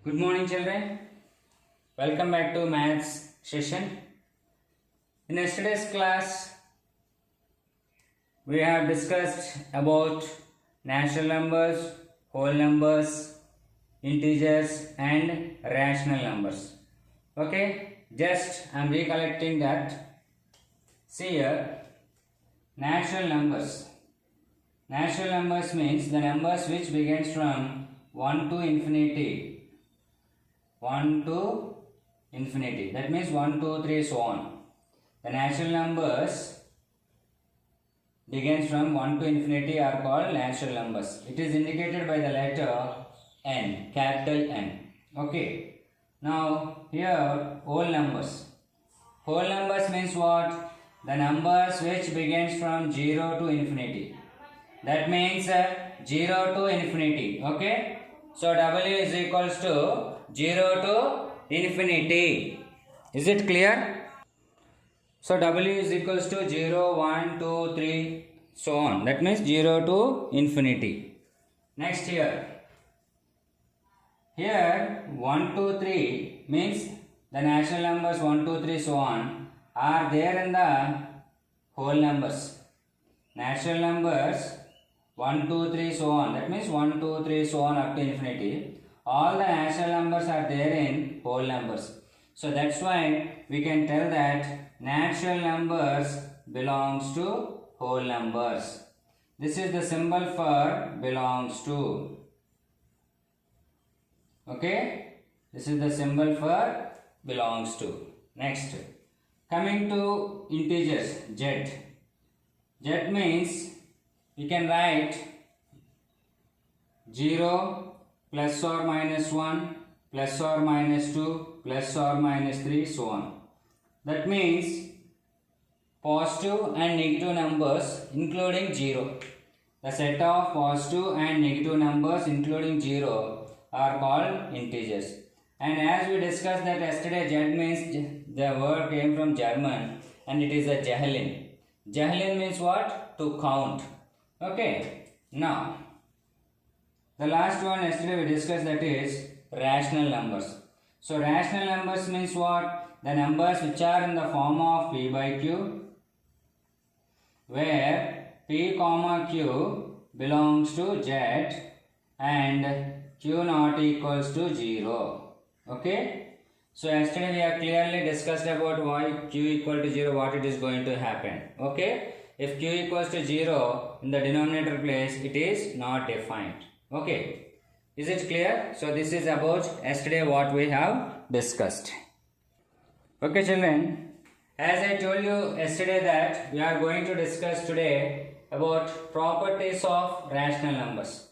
Good morning, children. Welcome back to maths session. In yesterday's class, we have discussed about natural numbers, whole numbers, integers, and rational numbers. Okay, just I am recollecting that. See here, natural numbers. Natural numbers means the numbers which begins from 1 to infinity. 1 to infinity. That means 1, 2, 3, so on. The natural numbers begins from 1 to infinity are called natural numbers. It is indicated by the letter N, capital N. Okay. Now here whole numbers. Whole numbers means what? The numbers which begins from 0 to infinity. That means 0 to infinity. Okay. So W is equals to 0 to infinity. Is it clear? So W is equals to 0, 1, 2, 3, so on. That means 0 to infinity. Next here. Here 1, 2, 3 means the natural numbers 1, 2, 3, so on are there in the whole numbers. Natural numbers 1, 2, 3, so on. That means 1, 2, 3, so on up to infinity. All the natural numbers are there in whole numbers. So that's why we can tell that natural numbers belongs to whole numbers. This is the symbol for belongs to. Okay? This is the symbol for belongs to. Next. Coming to integers, Z. Z means you can write 0 plus or minus 1 plus or minus 2 plus or minus 3, so on. That means positive and negative numbers including 0. The set of positive and negative numbers including 0 are called integers. And as we discussed that yesterday, Z means the word came from German and it is a Zählen. Zählen means what? To count. Okay. Now, the last one yesterday we discussed, that is rational numbers. So rational numbers means what? The numbers which are in the form of P by Q, where P comma Q belongs to Z and Q not equals to 0. Okay. So yesterday we have clearly discussed about why Q equal to 0, what it is going to happen. Okay. If Q equals to 0 in the denominator place, it is not defined. Okay, is it clear? So this is about yesterday what we have discussed. Okay children, as I told you yesterday that we are going to discuss today about properties of rational numbers.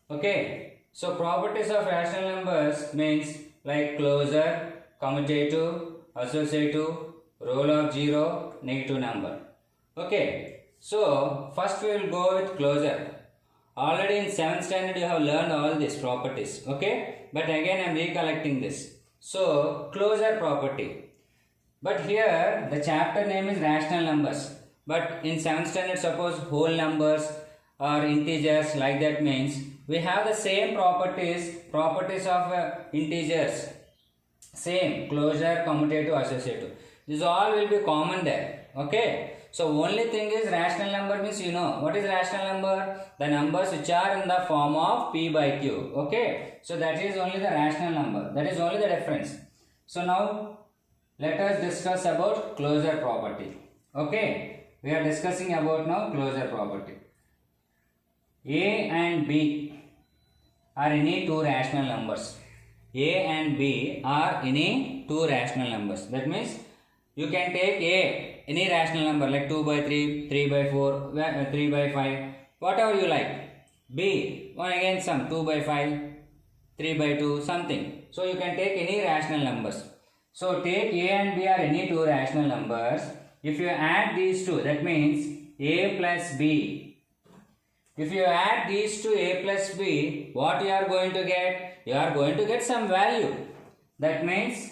Okay, so properties of rational numbers means like closure, commutative, associative, role of 0, negative number. Okay, so first we will go with closure. Already in 7th standard you have learned all these properties, okay? But again I am recollecting this. So, closure property. But here the chapter name is rational numbers. But in 7th standard suppose whole numbers or integers, like that means we have the same properties of integers. Same, closure, commutative, associative. This all will be common there, okay? So only thing is rational number means you know what is rational number? The numbers which are in the form of P by Q. Okay. So that is only the rational number. That is only the difference. So now let us discuss about closure property. Okay. We are discussing about now closure property. A and B are any two rational numbers. A and B are any two rational numbers. That means you can take A, any rational number like 2 by 3, 3 by 4, 3 by 5, whatever you like. B, one again some 2 by 5, 3 by 2, something. So you can take any rational numbers. So take A and B are any two rational numbers. If you add these two, that means A plus B. If you add these two A plus B, what you are going to get? You are going to get some value. That means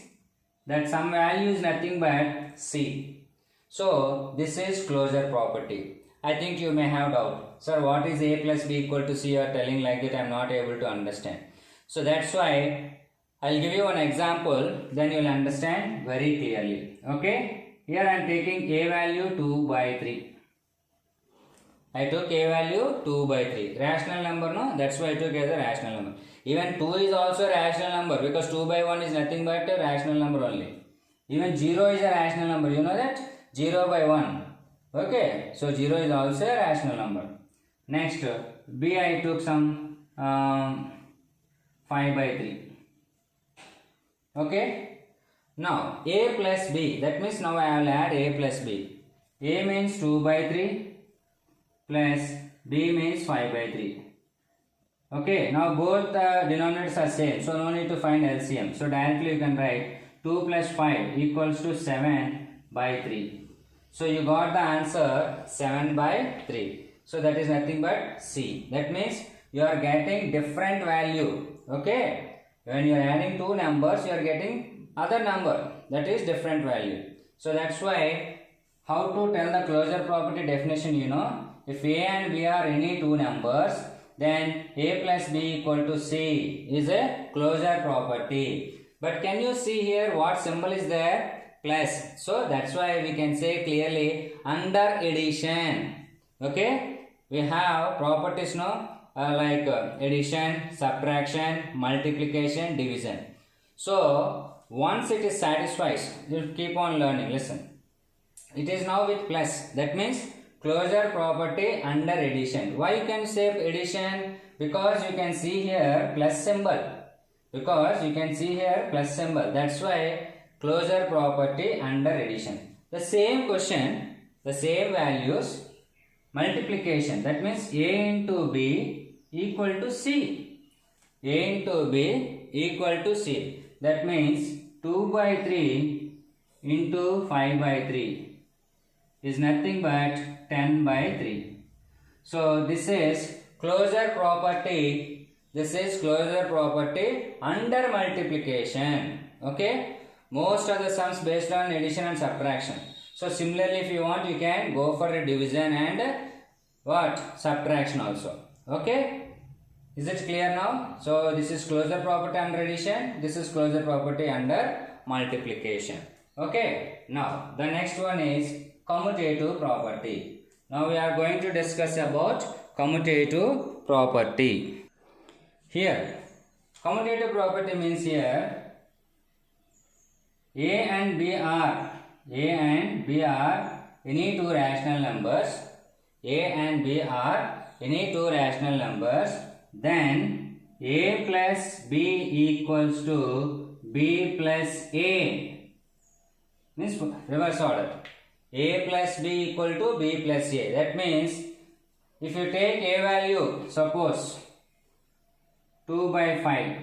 that some value is nothing but C. So this is closure property. I think you may have doubt. Sir, what is A plus B equal to C? You are telling like that, I am not able to understand. So that's why I'll give you an example, then you'll understand very clearly. Okay? Here I am taking a value 2 by 3. I took a value 2 by 3. Rational number, no? That's why I took as a rational number. Even 2 is also a rational number because 2 by 1 is nothing but a rational number only. Even 0 is a rational number. You know that? 0 by 1. Okay? So 0 is also a rational number. Next, B I took some 5 by 3. Okay? Now, A plus B. That means now I will add A plus B. A means 2 by 3. Plus B means 5 by 3. Okay, now both denominators are same, so no need to find LCM. So directly you can write 2 plus 5 equals to 7 by 3. So you got the answer 7 by 3. So that is nothing but C. That means you are getting different value. Okay, when you are adding two numbers, you are getting other number, that is different value. So that's why how to tell the closure property definition, you know. If A and B are any two numbers, then A plus B equal to C is a closure property. But can you see here what symbol is there? Plus. So that's why we can say clearly under addition. Okay, we have properties now like addition, subtraction, multiplication, division. So once it is satisfied, you keep on learning. Listen, it is now with plus. That means closure property under addition. Why you can say addition? Because you can see here plus symbol. Because you can see here plus symbol. That's why closure property under addition. The same question, the same values, multiplication. That means A into B equal to C. A into B equal to C. That means 2 by 3 into 5 by 3 is nothing but 10 by 3. So this is closure property. This is closure property under multiplication. Okay. Most of the sums based on addition and subtraction. So similarly, if you want, you can go for a division and what? Subtraction also. Okay. Is it clear now? So this is closure property under addition. This is closure property under multiplication. Okay. Now the next one is commutative property. Now we are going to discuss about commutative property. Here, commutative property means here A and B are any two rational numbers. A and B are any two rational numbers. Then A plus B equals to B plus A. Means reverse order. A plus B equal to B plus A. That means if you take A value, suppose 2 by 5,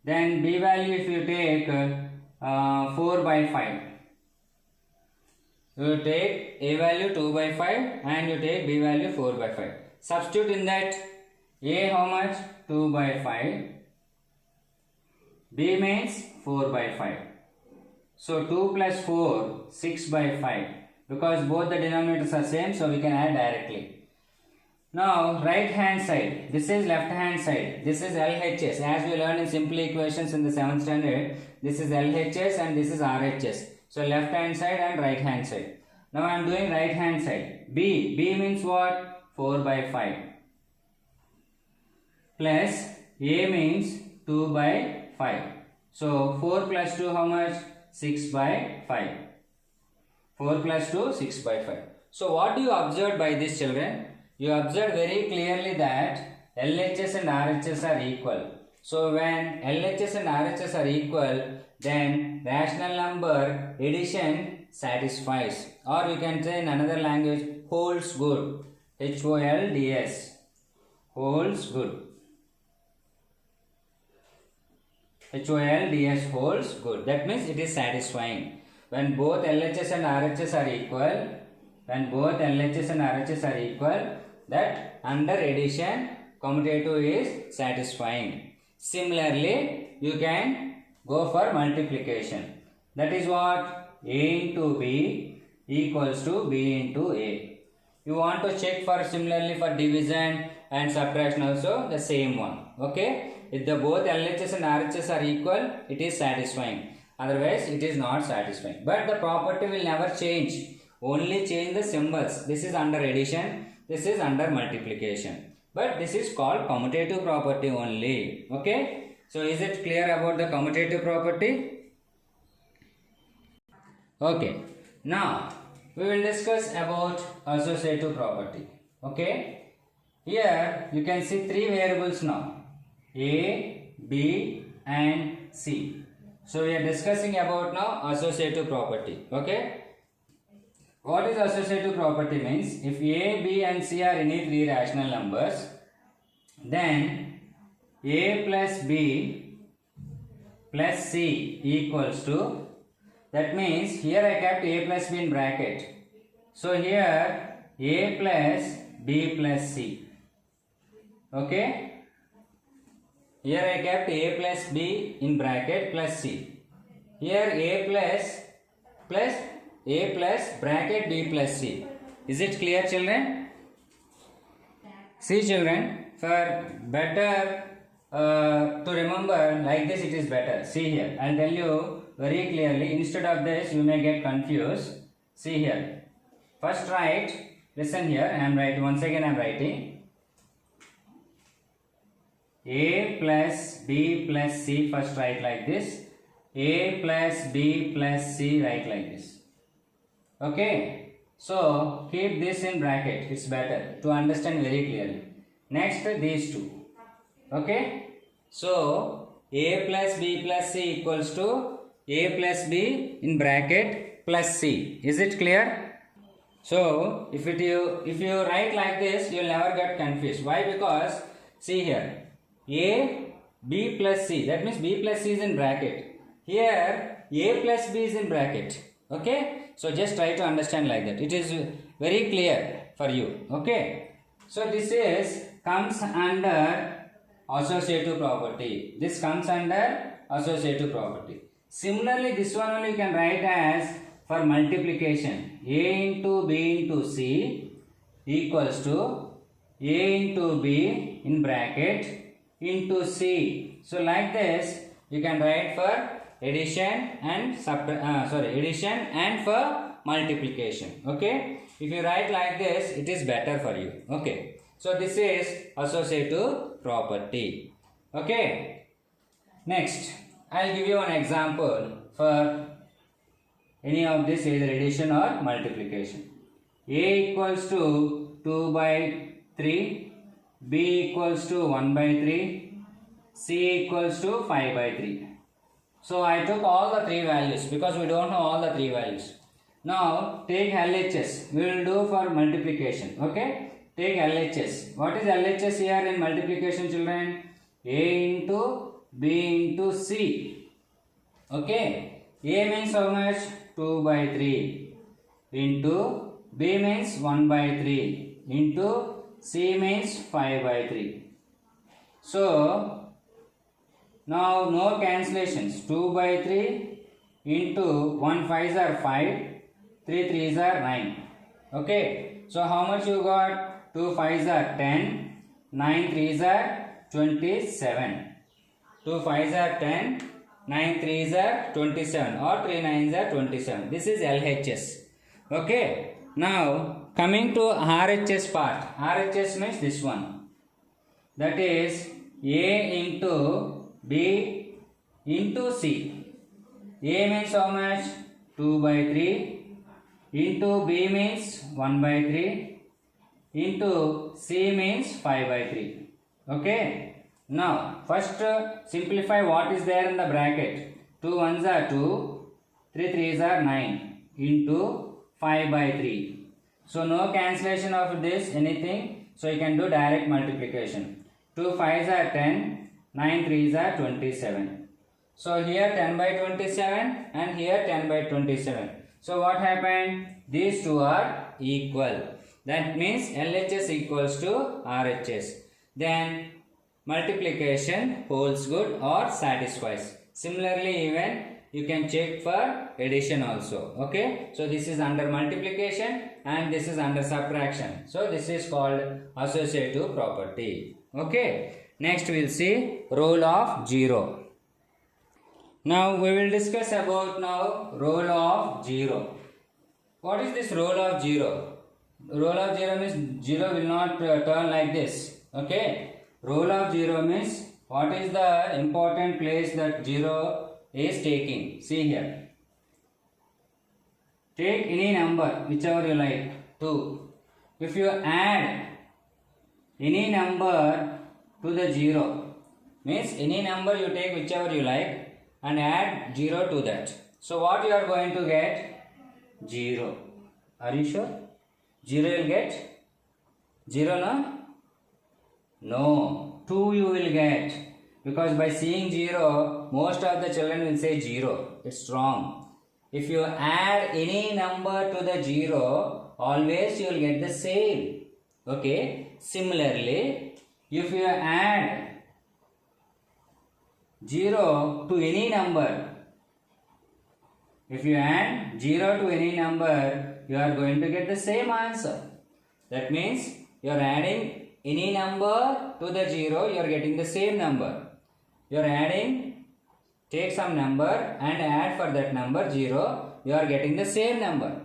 then B value if you take 4 by 5. You take A value 2 by 5 and you take B value 4 by 5. Substitute in that. A how much? 2 by 5. B means 4 by 5. So 2 plus 4, 6 by 5. Because both the denominators are same, so we can add directly. Now right hand side, this is left hand side. This is LHS. As we learned in simple equations in the 7th standard, this is LHS and this is RHS. So left hand side and right hand side. Now I am doing right hand side. B means what? 4 by 5. Plus A means 2 by 5. So 4 plus 2 how much? 6 by 5. 4 plus 2, 6 by 5. So what do you observe by this, children? You observe very clearly that LHS and RHS are equal. So when LHS and RHS are equal, then rational number addition satisfies. Or you can say in another language, holds good. HOLDS. Holds good. HOLDS holds good. That means it is satisfying. When both LHS and RHS are equal, that under addition commutative is satisfying. Similarly, you can go for multiplication. That is what? A into B equals to B into A. You want to check for similarly for division and subtraction also the same one. Okay. if the both LHS and RHS are equal, it is satisfying. Otherwise, it is not satisfying. But the property will never change. Only change the symbols. This is under addition. This is under multiplication. But this is called commutative property only. Okay. So, is it clear about the commutative property? Okay. Now, we will discuss about associative property. Okay. Here, you can see three variables now. A, B and C. So, we are discussing about now associative property. Okay. What is associative property means? If A, B and C are any three rational numbers, then A plus B plus C equals to, that means here I kept A plus B in bracket. So here A plus B plus C. Okay. Here I kept A plus B in bracket plus C. Here A plus bracket B plus C. Is it clear, children? See, children, for better to remember like this, it is better. See here, I'll tell you very clearly. Instead of this, you may get confused. See here. First write, listen here, I am writing, once again I am writing. A plus B plus C, first write like this. A plus B plus C, write like this. Okay. So, keep this in bracket. It's better to understand very clearly. Next, these two. Okay. So, A plus B plus C equals to A plus B in bracket plus C. Is it clear? So, if you write like this, you will never get confused. Why? Because, see here. A, B plus C, that means B plus C is in bracket. Here A plus B is in bracket. Okay. So just try to understand like that. It is very clear for you. Okay. So this comes under associative property. This comes under associative property. Similarly, this one only you can write as for multiplication. A into B into C equals to A into B in bracket into C. So like this you can write for addition and addition and for multiplication. Okay. If you write like this, it is better for you. Okay. So this is associative property. Okay. Next, I'll give you an example for any of this, either addition or multiplication. A equals to 2 by 3, B equals to 1 by 3, C equals to 5 by 3. So I took all the three values because we don't know all the three values. Now take LHS. We will do for multiplication. Okay. Take LHS. What is LHS here in multiplication, children? A into B into C. Okay. A means how much? 2 by 3 into B means 1 by 3 into C means 5 by 3. So now no cancellations. 2 by 3 into 1 5s are 5, 3 3s are 9. Okay. So how much you got? 2 5s are 10, 9 3s are 27. 2 5s are 10, 9 3s are 27 or 3 9s are 27. This is LHS. Okay. Now coming to RHS part. RHS means this one. That is A into B into C. A means how much? 2 by 3 into B means 1 by 3 into C means 5 by 3. Okay. Now first simplify what is there in the bracket. 2 1s are 2, 3 3s are 9 into 5 by 3. So no cancellation of this anything. So you can do direct multiplication. 2 5s are 10, 9 3s are 27. So here 10 by 27 and here 10 by 27. So what happened? These two are equal. That means LHS equals to RHS. Then multiplication holds good or satisfies. Similarly, even you can check for addition also. Okay. So this is under multiplication and this is under subtraction. So this is called associative property. Okay. Next we will see role of 0. Now we will discuss about now role of 0. What is this role of 0? Role of 0 means 0 will not turn like this. Okay. Role of 0 means what is the important place that 0 is taking. See here. Take any number whichever you like. 2. If you add any number to the 0, means any number you take whichever you like and add 0 to that. So what you are going to get? 0. Are you sure? 0 you will get? 0 no? No. 2 you will get. Because by seeing 0, most of the children will say 0. It's wrong. If you add any number to the 0, always you will get the same. Okay. Similarly, if you add 0 to any number, if you add 0 to any number, you are going to get the same answer. That means you are adding any number to the 0, you are getting the same number. You are adding, take some number and add for that number 0, you are getting the same number.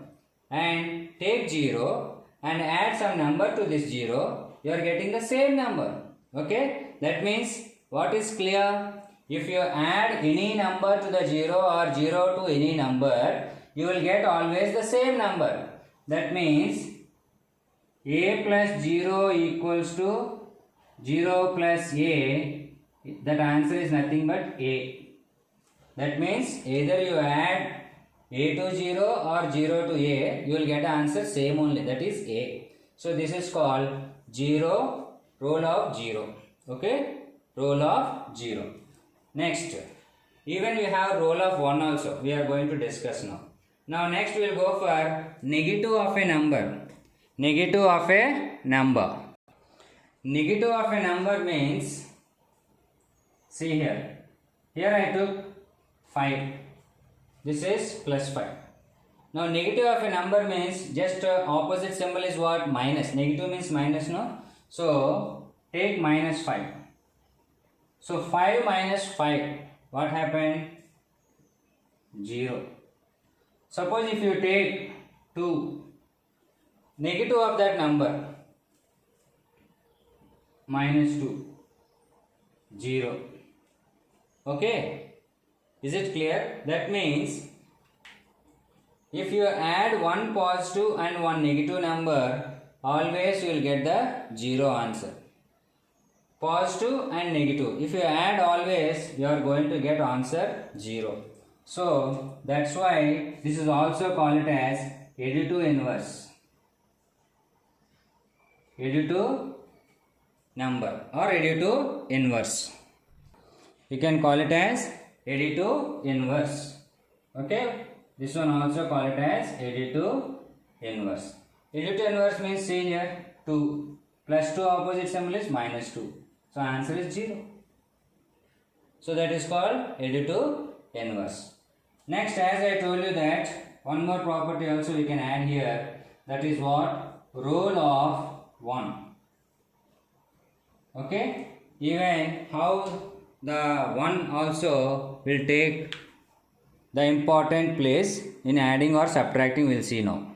And take 0 and add some number to this 0, you are getting the same number. Okay, that means what is clear? If you add any number to the 0 or 0 to any number, you will get always the same number. That means a plus 0 equals to 0 plus a. That answer is nothing but a. That means either you add a to 0 or 0 to a, you will get the answer same only, that is a. So this is called 0, role of 0. Okay, role of 0. Next, even we have role of 1 also, we are going to discuss now. Now next we will go for negative of a number. Negative of a number. Negative of a number means, see here. Here I took 5. This is plus 5. Now negative of a number means just opposite symbol is what? Minus. Negative means minus, no? So take minus 5. So 5 minus 5. What happened? 0. Suppose if you take 2. Negative of that number. Minus 2. 0. Okay. Is it clear? That means if you add one positive and one negative number, always you will get the 0 answer. Positive and negative. If you add always, you are going to get answer 0. So that's why this is also called as additive inverse. Additive number or additive inverse. You can call it as additive inverse. Okay, this one also call it as additive inverse. Additive inverse means, see here, 2 plus 2 opposite symbol is minus 2. So answer is 0. So that is called additive inverse. Next, as I told you that one more property also we can add here, that is what? Role of 1. Okay, even how the 1 also will take the important place in adding or subtracting, we will see now.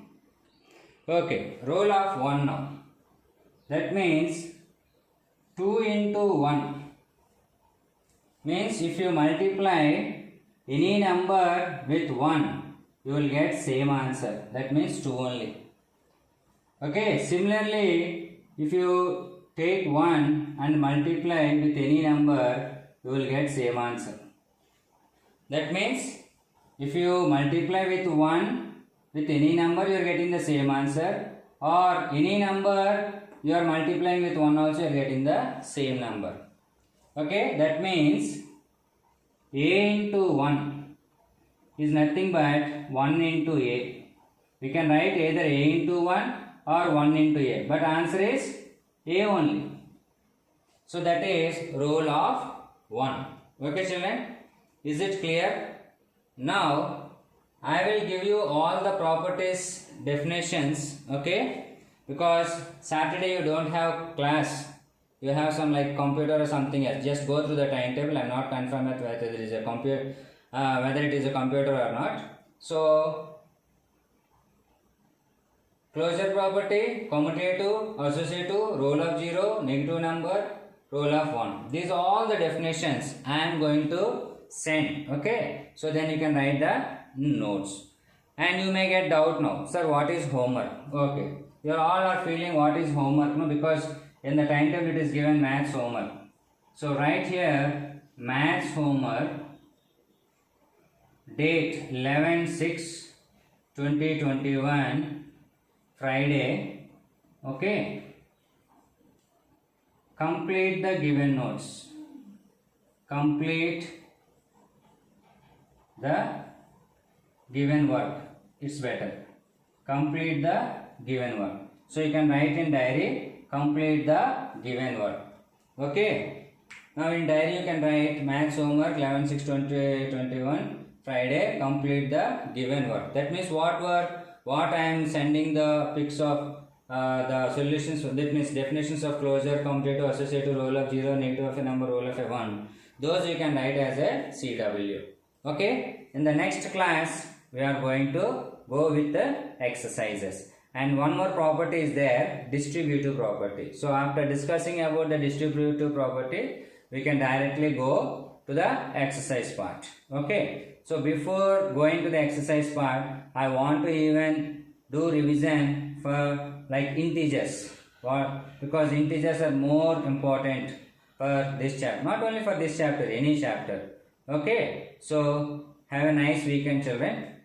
Okay, role of 1 now. That means 2 into 1 means if you multiply any number with 1, you will get same answer. That means 2 only. Okay, similarly, if you take 1 and multiply with any number, you will get same answer. That means if you multiply with 1 with any number, you are getting the same answer, or any number you are multiplying with 1 also, you are getting the same number. Okay, that means a into 1 is nothing but 1 into a. We can write either a into 1 or 1 into a, but answer is a only. So that is role of 1. Okay children, is it clear? Now I will give you all the properties definitions, okay, because Saturday you don't have class. you have some like computer or something else, just go through the timetable. I'm not confirmed whether it is a computer, whether it is a computer or not. So closure property, commutative, associative, role of 0, negative number, role of 1. These are all the definitions I am going to send. Okay, so then you can write the notes. And you may get doubt now, sir, what is homework? Okay, you all are feeling what is homework, no? Because in the timetable it is given maths homework. So write here maths homework, date 11/6/2021, Friday. Okay, complete the given notes. Complete the given work. It's better. Complete the given work. So you can write in diary, complete the given work. Okay. Now in diary you can write maths homework 11/6/2021, Friday, complete the given work. That means what work? What I am sending the pics of the solutions, that means definitions of closure, commutative, associative, role of 0, negative of a number, role of a 1. Those you can write as a CW. Okay. In the next class, we are going to go with the exercises. And one more property is there, distributive property. So after discussing about the distributive property, we can directly go to the exercise part. Okay. So before going to the exercise part, I want to even do revision for like integers. Because integers are more important for this chapter. Not only for this chapter, any chapter. Okay. So have a nice weekend, children.